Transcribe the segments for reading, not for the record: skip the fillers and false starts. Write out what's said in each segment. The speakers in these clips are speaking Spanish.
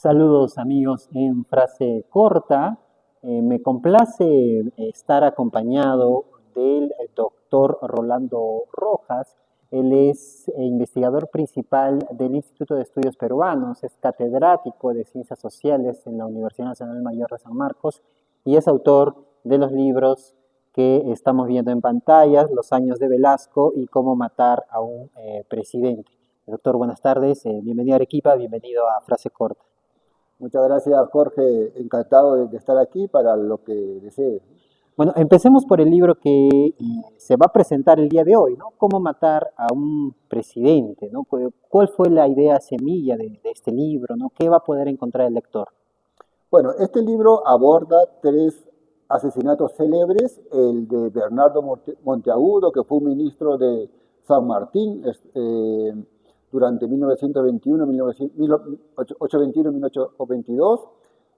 Saludos amigos en frase corta. Me complace estar acompañado del doctor Rolando Rojas. Él es investigador principal del Instituto de Estudios Peruanos, es catedrático de Ciencias Sociales en la Universidad Nacional Mayor de San Marcos y es autor de los libros que estamos viendo en pantallas, Los años de Velasco y Cómo matar a un presidente. Doctor, buenas tardes, bienvenido a Arequipa, bienvenido a Frase Corta. Muchas gracias, Jorge. Encantado de estar aquí para lo que desees. Bueno, empecemos por el libro que se va a presentar el día de hoy, ¿no? Cómo matar a un presidente, ¿no? ¿Cuál fue la idea semilla de este libro, ¿no? ¿Qué va a poder encontrar el lector? Bueno, este libro aborda tres asesinatos célebres: el de Bernardo Monteagudo, que fue un ministro de San Martín durante 1921, 1821 y 1822;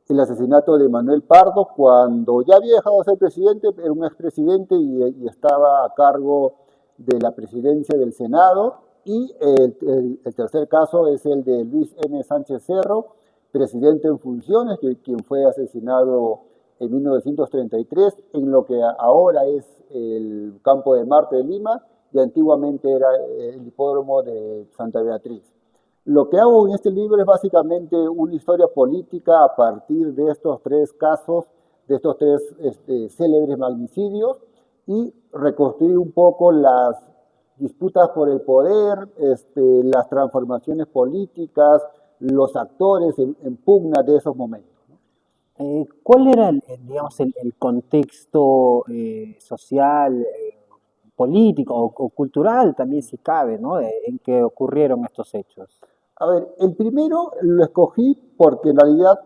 el asesinato de Manuel Pardo, cuando ya había dejado de ser presidente, era un expresidente y estaba a cargo de la presidencia del Senado; y el tercer caso es el de Luis M. Sánchez Cerro, presidente en funciones, quien fue asesinado en 1933 en lo que ahora es el Campo de Marte de Lima y antiguamente era el hipódromo de Santa Beatriz. Lo que hago en este libro es básicamente una historia política a partir de estos tres casos, de estos tres célebres magnicidios, y reconstruir un poco las disputas por el poder, las transformaciones políticas, los actores en pugna de esos momentos. ¿Cuál era, digamos, el contexto social, político o cultural también, si cabe, ¿no? En que ocurrieron estos hechos? A ver, el primero lo escogí porque en realidad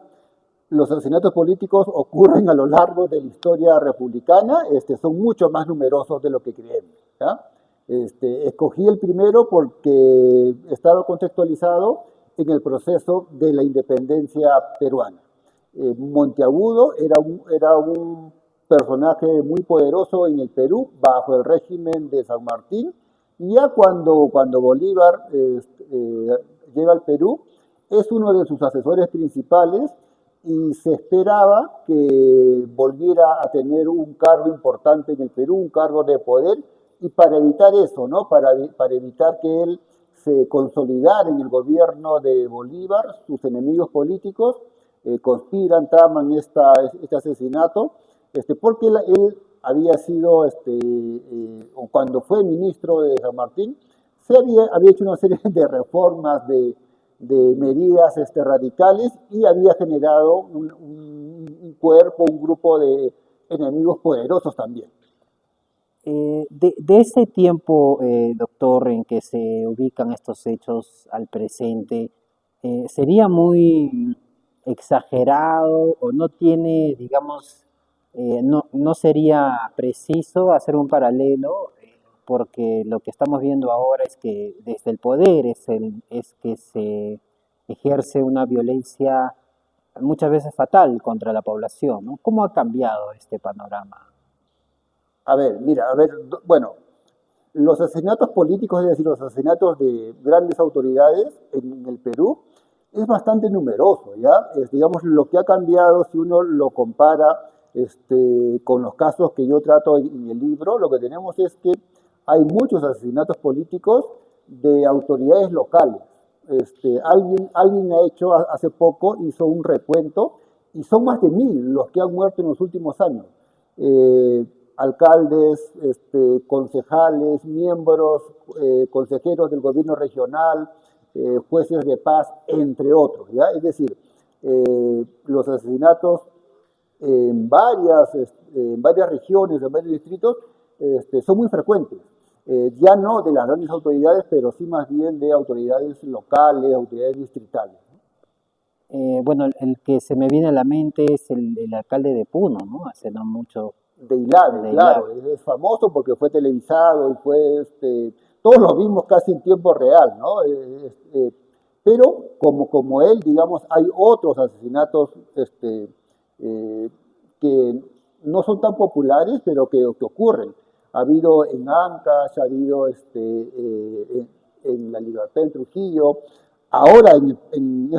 los asesinatos políticos ocurren a lo largo de la historia republicana, son mucho más numerosos de lo que creemos, ¿ya? Escogí el primero porque estaba contextualizado en el proceso de la independencia peruana. Monteagudo era un personaje muy poderoso en el Perú bajo el régimen de San Martín, y ya cuando Bolívar llega al Perú, es uno de sus asesores principales y se esperaba que volviera a tener un cargo importante en el Perú, un cargo de poder, y para evitar eso, ¿no? Para evitar que él se consolidara en el gobierno de Bolívar, sus enemigos políticos conspiran, traman este asesinato, porque él había sido, cuando fue ministro de San Martín, había hecho una serie de reformas, de medidas radicales, y había generado un cuerpo, un grupo de enemigos poderosos también. De ese tiempo, doctor, en que se ubican estos hechos al presente, ¿sería muy exagerado o no tiene, digamos, no sería preciso hacer un paralelo? Porque lo que estamos viendo ahora es que desde el poder es que se ejerce una violencia muchas veces fatal contra la población, ¿no? ¿Cómo ha cambiado este panorama? A ver, mira, bueno, los asesinatos políticos, es decir, los asesinatos de grandes autoridades en el Perú, es bastante numeroso, ¿ya? Digamos, lo que ha cambiado, si uno lo compara con los casos que yo trato en el libro, lo que tenemos es que hay muchos asesinatos políticos de autoridades locales. Alguien ha hecho, hace poco hizo un recuento, y son más de 1000 los que han muerto en los últimos años. Alcaldes, concejales, miembros, consejeros del gobierno regional, jueces de paz, entre otros, ¿ya? Es decir, los asesinatos en varias regiones, en varios distritos, son muy frecuentes. Ya no de las grandes autoridades, pero sí más bien de autoridades locales, autoridades distritales. Bueno, el que se me viene a la mente es el alcalde de Puno, ¿no? Hace no mucho. De Ilave, claro, es famoso porque fue televisado y todos lo vimos casi en tiempo real, ¿no? Pero como él, digamos, hay otros asesinatos que no son tan populares, pero que ocurren. Ha habido en Ancash, ha habido en La Libertad, en Trujillo. Ahora, en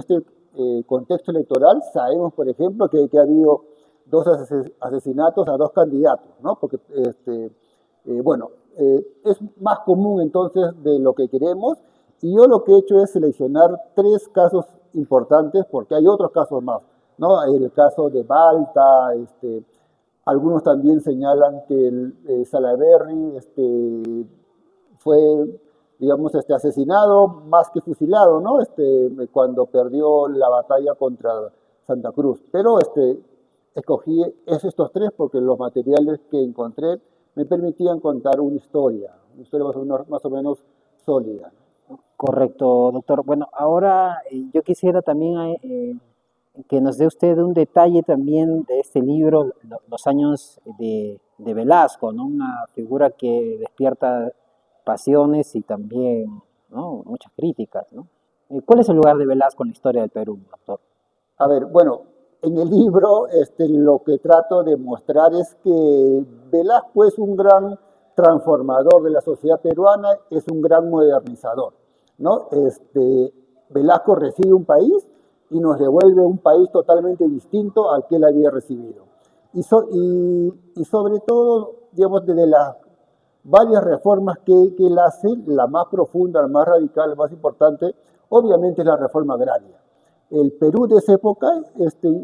contexto electoral, sabemos, por ejemplo, que ha habido dos asesinatos a dos candidatos, ¿no? Porque, bueno, es más común entonces de lo que queremos, y yo lo que he hecho es seleccionar tres casos importantes, porque hay otros casos más, ¿no? El caso de Balta, algunos también señalan que Salaverry fue, digamos, asesinado más que fusilado, ¿no? Cuando perdió la batalla contra Santa Cruz. Pero escogí estos tres porque los materiales que encontré me permitían contar una historia más o menos sólida. Correcto, doctor. Bueno, ahora yo quisiera también que nos dé usted un detalle también de este libro, Los años de Velasco, ¿no? Una figura que despierta pasiones y también, ¿no?, muchas críticas, ¿no? ¿Cuál es el lugar de Velasco en la historia del Perú, doctor? A ver, bueno, en el libro lo que trato de mostrar es que Velasco es un gran transformador de la sociedad peruana, es un gran modernizador, ¿no? Velasco recibe un país y nos devuelve un país totalmente distinto al que él había recibido. Y sobre todo, digamos, desde las varias reformas que él hace, la más profunda, la más radical, la más importante, obviamente es la reforma agraria. El Perú de esa época,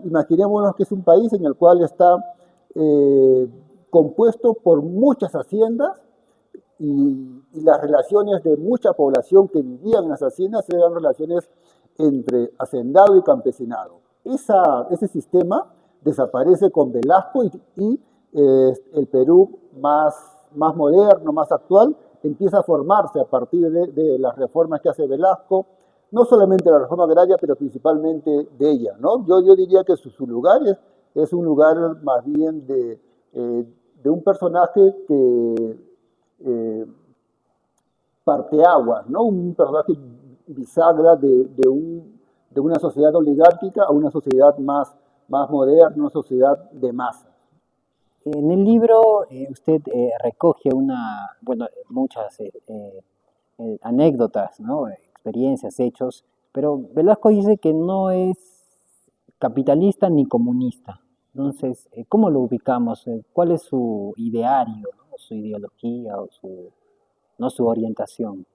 imaginémonos que es un país en el cual está compuesto por muchas haciendas y las relaciones de mucha población que vivía en las haciendas eran relaciones entre hacendado y campesinado. Ese sistema desaparece con Velasco y el Perú más moderno, más actual, empieza a formarse a partir de las reformas que hace Velasco, no solamente la reforma agraria, pero principalmente de ella, ¿no? Yo diría que su lugar es un lugar más bien de un personaje que parteaguas, ¿no? Un personaje bisagra de una sociedad oligárquica a una sociedad más moderna, una sociedad de masa. En el libro usted recoge muchas anécdotas, ¿no?, experiencias, hechos, pero Velasco dice que no es capitalista ni comunista. Entonces, ¿cómo lo ubicamos? ¿Cuál es su ideario, ¿no?, su ideología o su orientación?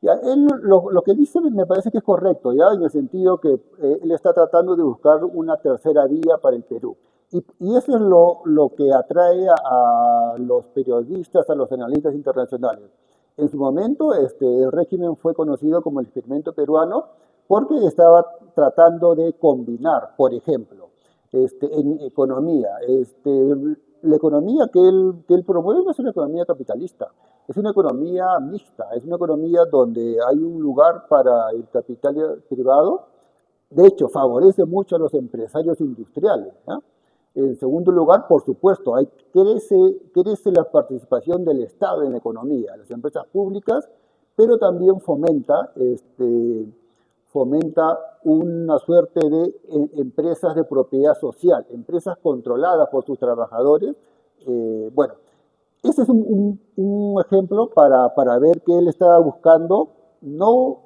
Ya, él lo que dice me parece que es correcto, ¿ya? En el sentido que él está tratando de buscar una tercera vía para el Perú. Y eso es lo que atrae a los periodistas, a los analistas internacionales. En su momento, el régimen fue conocido como el experimento peruano porque estaba tratando de combinar, por ejemplo, en economía. La economía que él promueve no es una economía capitalista, es una economía mixta, es una economía donde hay un lugar para el capital privado. De hecho, favorece mucho a los empresarios industriales, ¿no? En segundo lugar, por supuesto, crece la participación del Estado en la economía, las empresas públicas, pero también fomenta una suerte de empresas de propiedad social, empresas controladas por sus trabajadores. Bueno, ese es un ejemplo para ver que él estaba buscando no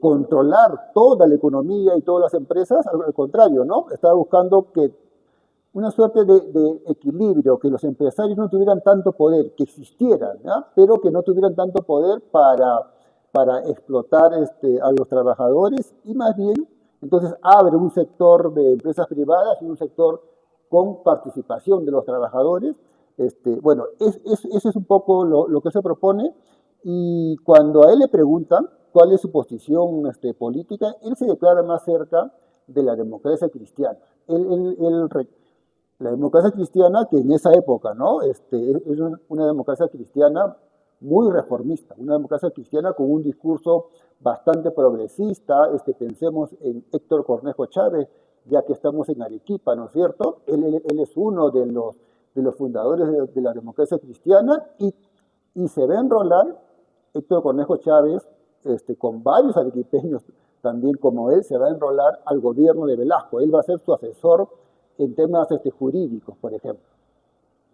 controlar toda la economía y todas las empresas, al contrario, ¿no? Estaba buscando que una suerte de equilibrio, que los empresarios no tuvieran tanto poder, que existieran, ¿ya?, pero que no tuvieran tanto poder para explotar a los trabajadores, y más bien, entonces abre un sector de empresas privadas y un sector con participación de los trabajadores. Bueno, eso es un poco lo que se propone, y cuando a él le preguntan cuál es su posición política, él se declara más cerca de la democracia cristiana. La democracia cristiana, que en esa época, ¿no?, es una democracia cristiana muy reformista, una democracia cristiana con un discurso bastante progresista. Pensemos en Héctor Cornejo Chávez, ya que estamos en Arequipa, ¿no es cierto? Él es uno de los fundadores de la democracia cristiana, y se va a enrolar Héctor Cornejo Chávez, con varios arequipeños también como él, se va a enrolar al gobierno de Velasco. Él va a ser su asesor en temas jurídicos, por ejemplo.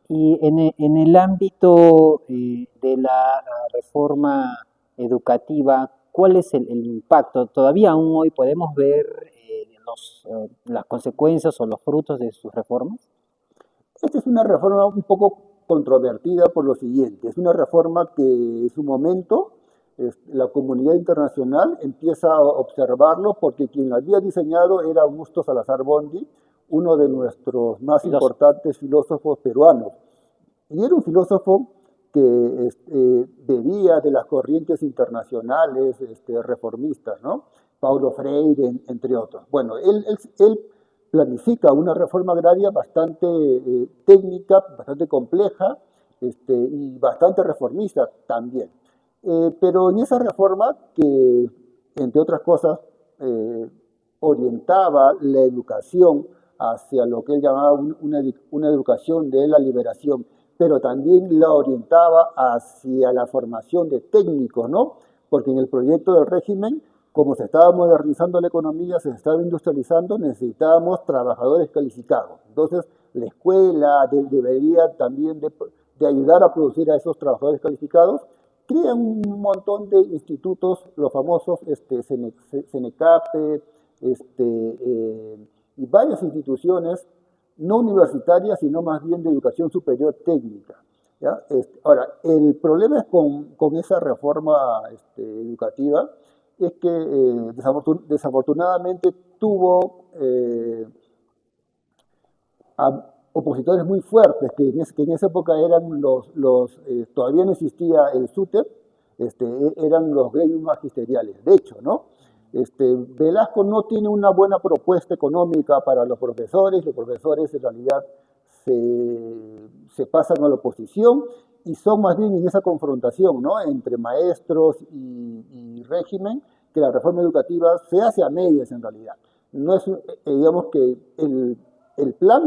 Y en el ámbito de la reforma educativa, ¿cuál es el impacto? ¿Todavía aún hoy podemos ver las consecuencias o los frutos de sus reformas? Esta es una reforma un poco controvertida por lo siguiente. Es una reforma que en su momento la comunidad internacional empieza a observarlo porque quien la había diseñado era Augusto Salazar Bondy, uno de nuestros más importantes filósofos peruanos. Y era un filósofo que bebía de las corrientes internacionales reformistas, ¿no? Paulo Freire, entre otros. Bueno, él planifica una reforma agraria bastante técnica, bastante compleja y bastante reformista también. Pero en esa reforma, que entre otras cosas orientaba la educación hacia lo que él llamaba una educación de la liberación, pero también la orientaba hacia la formación de técnicos, ¿no? Porque en el proyecto del régimen, como se estaba modernizando la economía, se estaba industrializando, necesitábamos trabajadores calificados. Entonces, la escuela debería también de ayudar a producir a esos trabajadores calificados. Crean un montón de institutos, los famosos Senecape, y varias instituciones no universitarias, sino más bien de educación superior técnica. ¿Ya? Ahora, el problema es con esa reforma educativa es que desafortunadamente tuvo opositores muy fuertes, que en esa época eran todavía no existía el SUTEP, eran los gremios magisteriales. De hecho, ¿no? Velasco no tiene una buena propuesta económica para los profesores en realidad se pasan a la oposición y son más bien en esa confrontación, ¿no? Entre maestros y régimen, que la reforma educativa se hace a medias en realidad. No es, digamos que el plan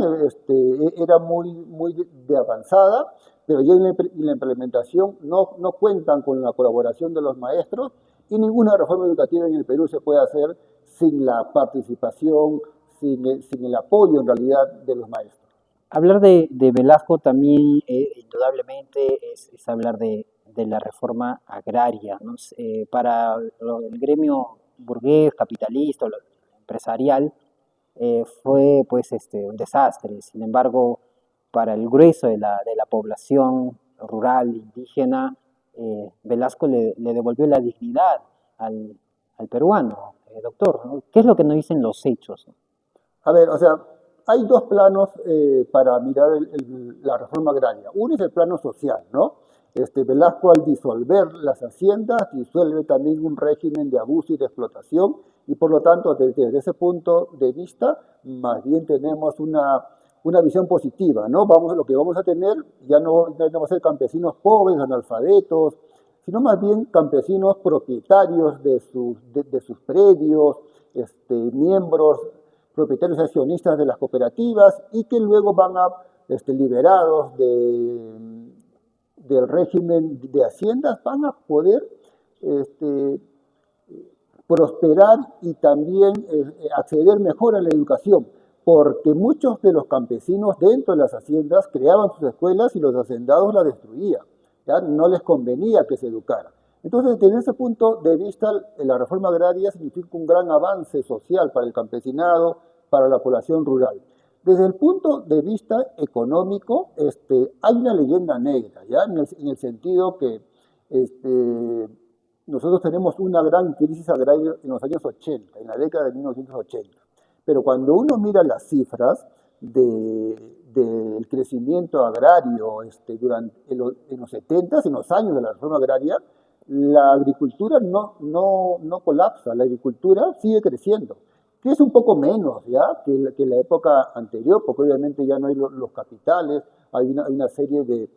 era muy de avanzada, pero ya en la implementación no cuentan con la colaboración de los maestros y ninguna reforma educativa en el Perú se puede hacer sin la participación, sin el apoyo en realidad de los maestros. Hablar de Velasco también indudablemente es hablar de la reforma agraria, ¿no? Para el gremio burgués, capitalista, empresarial, fue pues un desastre. Sin embargo, para el grueso de la población rural, indígena, Velasco le devolvió la dignidad al peruano. Doctor, ¿no? ¿Qué es lo que nos dicen los hechos? A ver, o sea, hay dos planos para mirar la reforma agraria. Uno es el plano social, ¿no? Velasco, al disolver las haciendas, disuelve también un régimen de abuso y de explotación, y por lo tanto, desde ese punto de vista, más bien tenemos una visión positiva, ¿no? Lo que vamos a tener ya no vamos a ser campesinos pobres, analfabetos, sino más bien campesinos propietarios de sus predios, miembros propietarios accionistas de las cooperativas y que luego van a liberados del régimen de haciendas, van a poder prosperar y también acceder mejor a la educación, porque muchos de los campesinos dentro de las haciendas creaban sus escuelas y los hacendados las destruían, ¿ya? No les convenía que se educaran. Entonces, desde ese punto de vista, la reforma agraria significa un gran avance social para el campesinado, para la población rural. Desde el punto de vista económico, hay una leyenda negra, ¿ya? En el sentido que nosotros tenemos una gran crisis agraria en los años 80, en la década de 1980. Pero cuando uno mira las cifras del crecimiento agrario en los 70, en los años de la reforma agraria, la agricultura no colapsa, la agricultura sigue creciendo, que es un poco menos ya que la época anterior, porque obviamente ya no hay los capitales, hay una serie de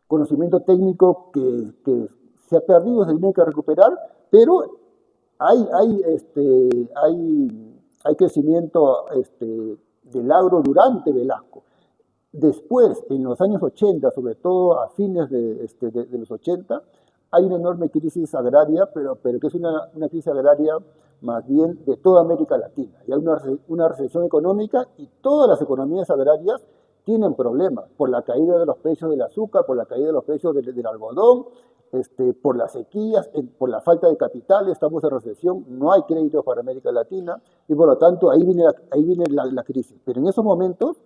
conocimiento técnico que se ha perdido, se tiene que recuperar, pero hay crecimiento del agro durante Velasco. Después, en los años 80, sobre todo a fines de los 80, hay una enorme crisis agraria, pero que es una crisis agraria más bien de toda América Latina. Y hay una recesión económica y todas las economías agrarias tienen problemas por la caída de los precios del azúcar, por la caída de los precios del algodón, por las sequías, por la falta de capital, estamos en recesión, no hay créditos para América Latina y por lo tanto ahí viene la crisis. Pero en esos momentos,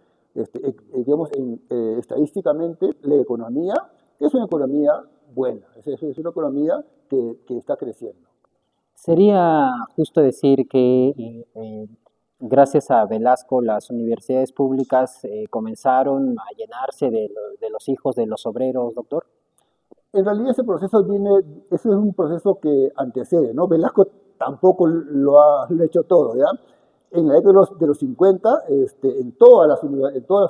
digamos, estadísticamente, la economía es una economía buena, es una economía que está creciendo. Sería justo decir que gracias a Velasco las universidades públicas comenzaron a llenarse de los hijos de los obreros, doctor. En realidad ese es un proceso que antecede, ¿no? Velasco tampoco lo ha hecho todo, ¿ya? En la década de los 50, en en todas las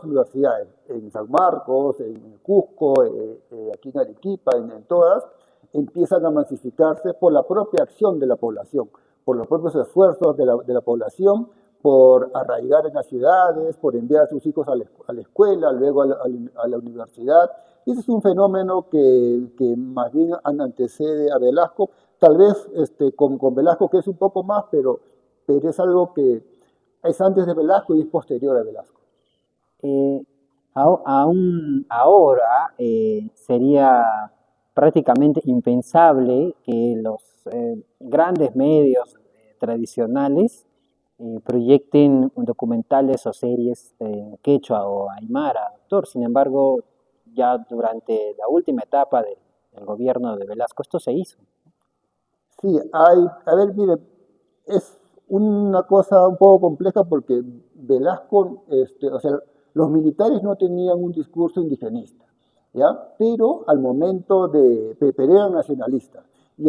universidades, en San Marcos, en Cusco, aquí en Arequipa, en todas, empiezan a masificarse por la propia acción de la población, por los propios esfuerzos de la población, por arraigar en las ciudades, por enviar a sus hijos a la escuela, luego a la universidad. Y ese es un fenómeno que más bien antecede a Velasco, tal vez con Velasco que es un poco más, pero es algo que es antes de Velasco y es posterior a Velasco. Eh, Aún ahora sería prácticamente impensable que los grandes medios tradicionales proyecten documentales o series en quechua o aymara, doctor. Sin embargo, ya durante la última etapa del gobierno de Velasco esto se hizo. Sí, a ver, mire, es una cosa un poco compleja porque Velasco, o sea, los militares no tenían un discurso indigenista, ¿ya? Pero al momento pero eran nacionalistas, y,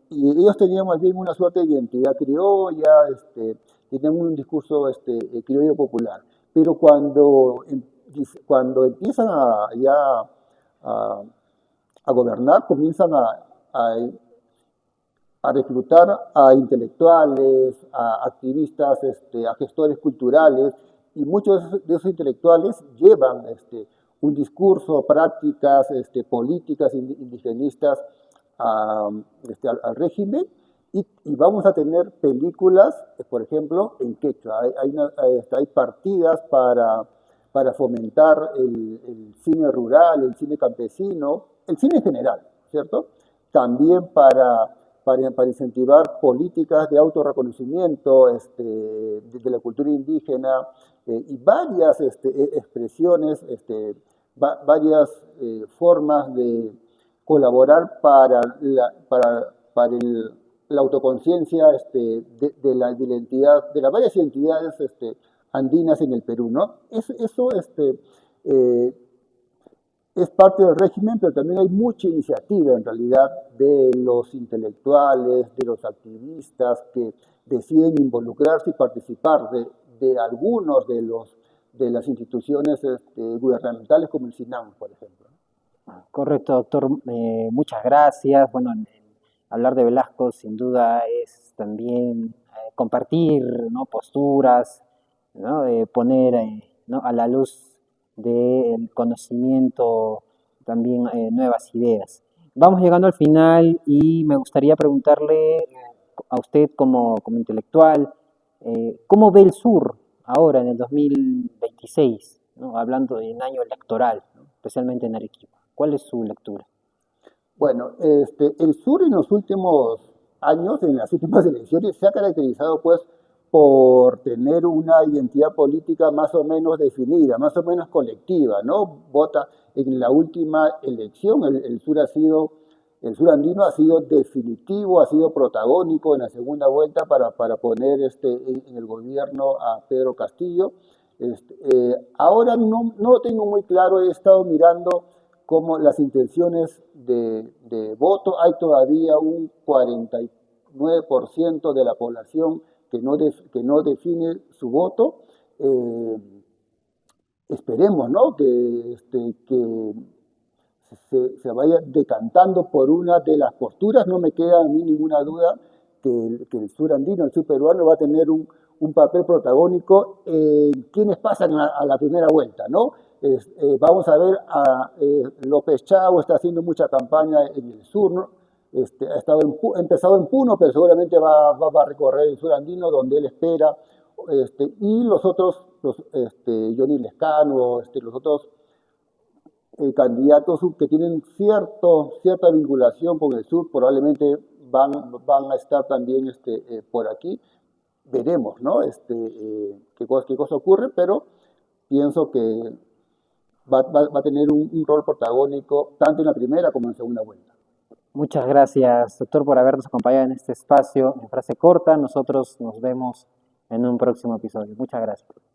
y ellos tenían más bien una suerte de identidad criolla, tenían un discurso criollo popular. Pero cuando empiezan a, a gobernar, comienzan a reclutar a intelectuales, a activistas, a gestores culturales, y muchos de esos intelectuales llevan un discurso, prácticas políticas indigenistas al régimen, y vamos a tener películas, por ejemplo, en quechua. Hay partidas para fomentar el cine rural, el cine campesino, el cine en general, ¿cierto? También para incentivar políticas de autorreconocimiento de la cultura indígena, y varias expresiones, varias formas de colaborar la autoconciencia de la identidad, de las varias identidades andinas en el Perú, ¿no? Eso eh, es parte del régimen, pero también hay mucha iniciativa en realidad de los intelectuales, de los activistas que deciden involucrarse y participar de algunos de las instituciones gubernamentales como el SINAM, por ejemplo. Correcto, doctor. Muchas gracias. Bueno, hablar de Velasco sin duda es también compartir, ¿no?, posturas, ¿no?, poner ¿no?, a la luz del conocimiento también nuevas ideas. Vamos llegando al final y me gustaría preguntarle a usted como intelectual, ¿cómo ve el sur ahora en el 2026, ¿no?, hablando de un año electoral, ¿no?, especialmente en Arequipa? ¿Cuál es su lectura? Bueno, el sur en los últimos años, en las últimas elecciones, se ha caracterizado pues por tener una identidad política más o menos definida, más o menos colectiva, ¿no? Vota en la última elección, el sur andino ha sido definitivo, ha sido protagónico en la segunda vuelta para poner en el gobierno a Pedro Castillo. Ahora no lo tengo muy claro, he estado mirando como las intenciones de voto. Hay todavía un 49% de la población que no define su voto. Esperemos, ¿no?, que se vaya decantando por una de las posturas. No me queda a mí ninguna duda que el sur andino, el sur peruano, va a tener un papel protagónico en quienes pasan a la primera vuelta, ¿no? Vamos a ver a López Chau, está haciendo mucha campaña en el sur, ¿no? Ha empezado en Puno, pero seguramente va a recorrer el sur andino, donde él espera y los otros, Johnny Lescano, los otros candidatos que tienen cierta vinculación con el sur, probablemente van a estar también por aquí. Veremos, ¿no? Qué cosa ocurre, pero pienso que va a tener un rol protagónico tanto en la primera como en la segunda vuelta. Muchas gracias, doctor, por habernos acompañado en este espacio en frase corta. Nosotros nos vemos en un próximo episodio. Muchas gracias.